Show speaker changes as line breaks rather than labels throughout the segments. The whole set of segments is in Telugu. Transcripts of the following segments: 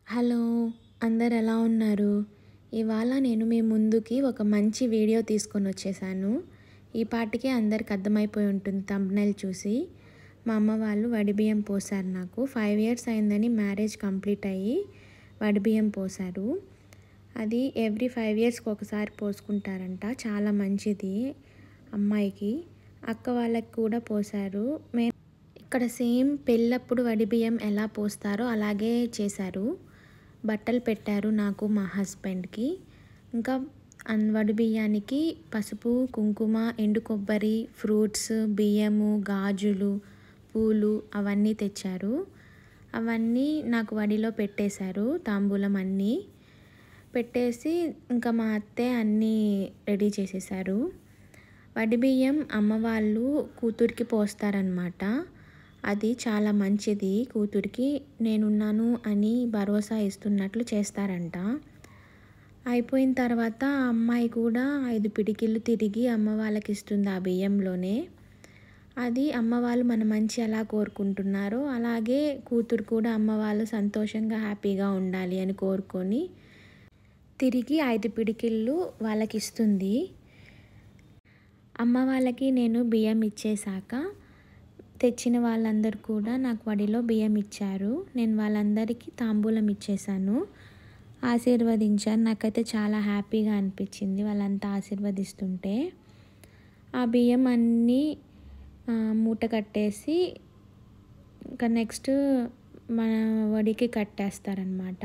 హలో! అందరు ఎలా ఉన్నారు? ఇవాళ నేను మీ ముందుకి ఒక మంచి వీడియో తీసుకొనొచ్చేసాను. ఈ పాటికే అందరికి అర్థమైపోయి ఉంటుంది థంబ్‌నెయిల్ చూసి. మా అమ్మ వాళ్ళు వడిబియ్యం పోశారు నాకు. 5 ఇయర్స్ అయిందని మ్యారేజ్ కంప్లీట్ అయ్యి వడిబియ్యం పోశారు. అది ఎవ్రీ 5 ఇయర్స్‌కి ఒకసారి పోసుకుంటారంట. చాలా మంచిది అమ్మాయికి. అక్క వాళ్ళకి కూడా పోశారు. ఇక్కడ సేమ్ పెళ్ళప్పుడు వడిబియ్యం ఎలా పోస్తారో అలాగే చేశారు. బట్టలు పెట్టారు నాకు మా హస్బెండ్‌కి. ఇంకా వడిబియ్యానికి పసుపు, కుంకుమ, ఎండు కొబ్బరి, ఫ్రూట్స్, బియ్యము, గాజులు, పూలు అవన్నీ తెచ్చారు. అవన్నీ నాకు వడిలో పెట్టేశారు తాంబూలం అన్నీ. పెట్టేసి ఇంకా మా అత్తయ్య అన్నీ రెడీ చేసేసారు. వడిబియ్యం అమ్మ వాళ్ళు కూతురికి పోస్తారనమాట. అది చాలా మంచిది కూతురికి నేనున్నాను అని భరోసా ఇస్తున్నట్లు చేస్తారంట. అయిపోయిన తర్వాత ఆ అమ్మాయి కూడా 5 పిడికిళ్ళు తిరిగి అమ్మ వాళ్ళకి ఇస్తుంది ఆ బియ్యంలోనే. అది అమ్మ వాళ్ళు మన మంచి ఎలా కోరుకుంటున్నారో అలాగే కూతురు కూడా అమ్మ వాళ్ళు సంతోషంగా హ్యాపీగా ఉండాలి అని కోరుకొని తిరిగి 5 పిడికిళ్ళు వాళ్ళకి ఇస్తుంది. అమ్మ వాళ్ళకి నేను బియ్యం ఇచ్చేసాక తెచ్చిన వాళ్ళందరూ కూడా నాకు వడిలో బియ్యం ఇచ్చారు. నేను వాళ్ళందరికీ తాంబూలం ఇచ్చేసాను. ఆశీర్వదించారు. నాకైతే చాలా హ్యాపీగా అనిపించింది వాళ్ళంతా ఆశీర్వదిస్తుంటే. ఆ బియ్యం అన్నీ మూట కట్టేసి ఇంకా నెక్స్ట్ మన వడికి కట్టేస్తారనమాట.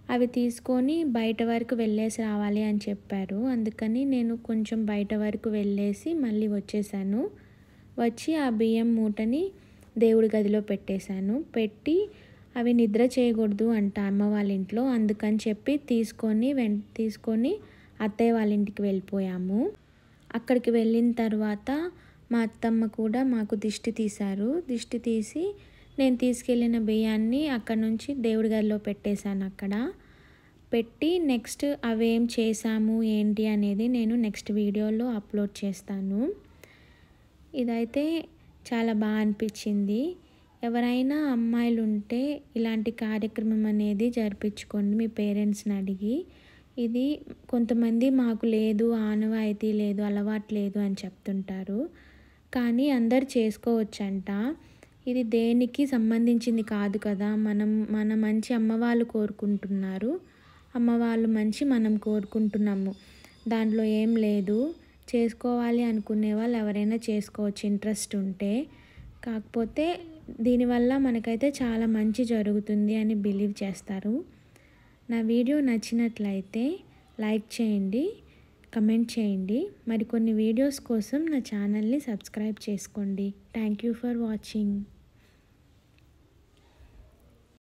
అవి తీసుకొని బయట వరకు వెళ్ళేసి రావాలి అని చెప్పారు. అందుకని నేను కొంచెం బయట వరకు వెళ్ళేసి మళ్ళీ వచ్చేసాను. వచ్చి ఆ బియ్యం మూటని దేవుడి గదిలో పెట్టేశాను. పెట్టి అవి నిద్ర చేయకూడదు అంట అమ్మ వాళ్ళ ఇంట్లో. అందుకని చెప్పి తీసుకొని అత్తయ్య వాళ్ళ ఇంటికి వెళ్ళిపోయాము. అక్కడికి వెళ్ళిన తర్వాత మా అత్తమ్మ కూడా మాకు దిష్టి తీశారు. దిష్టి తీసి నేను తీసుకెళ్ళిన బియ్యాన్ని అక్కడ నుంచి దేవుడి గదిలో పెట్టేశాను. అక్కడ పెట్టి నెక్స్ట్ అవేం చేశాము ఏంటి అనేది నేను నెక్స్ట్ వీడియోలో అప్లోడ్ చేస్తాను. ఇదైతే చాలా బాగా అనిపించింది. ఎవరైనా అమ్మాయిలు ఉంటే ఇలాంటి కార్యక్రమం అనేది జరిపించుకోండి మీ పేరెంట్స్ని అడిగి. ఇది కొంతమంది మాకు లేదు, ఆనవాయితీ లేదు, అలవాటు లేదు అని చెప్తుంటారు. కానీ అందరు చేసుకోవచ్చంట. ఇది దేనికి సంబంధించింది కాదు కదా. మన మంచి అమ్మ వాళ్ళు కోరుకుంటున్నారు. అమ్మ వాళ్ళు మంచి మనం కోరుకుంటున్నాము. దాంట్లో ఏం లేదు. చేసుకోవాలి అనుకునే వాళ్ళు ఎవరైనా చేసుకోవచ్చు ఇంట్రెస్ట్ ఉంటే. కాకపోతే దీనివల్ల మనకైతే చాలా మంచి జరుగుతుంది అని బిలీవ్ చేస్తారు. నా వీడియో నచ్చినట్లయితే లైక్ చేయండి, కమెంట్ చేయండి. మరికొన్ని వీడియోస్ కోసం నా ఛానల్ని సబ్స్క్రైబ్ చేసుకోండి. Thank you for watching.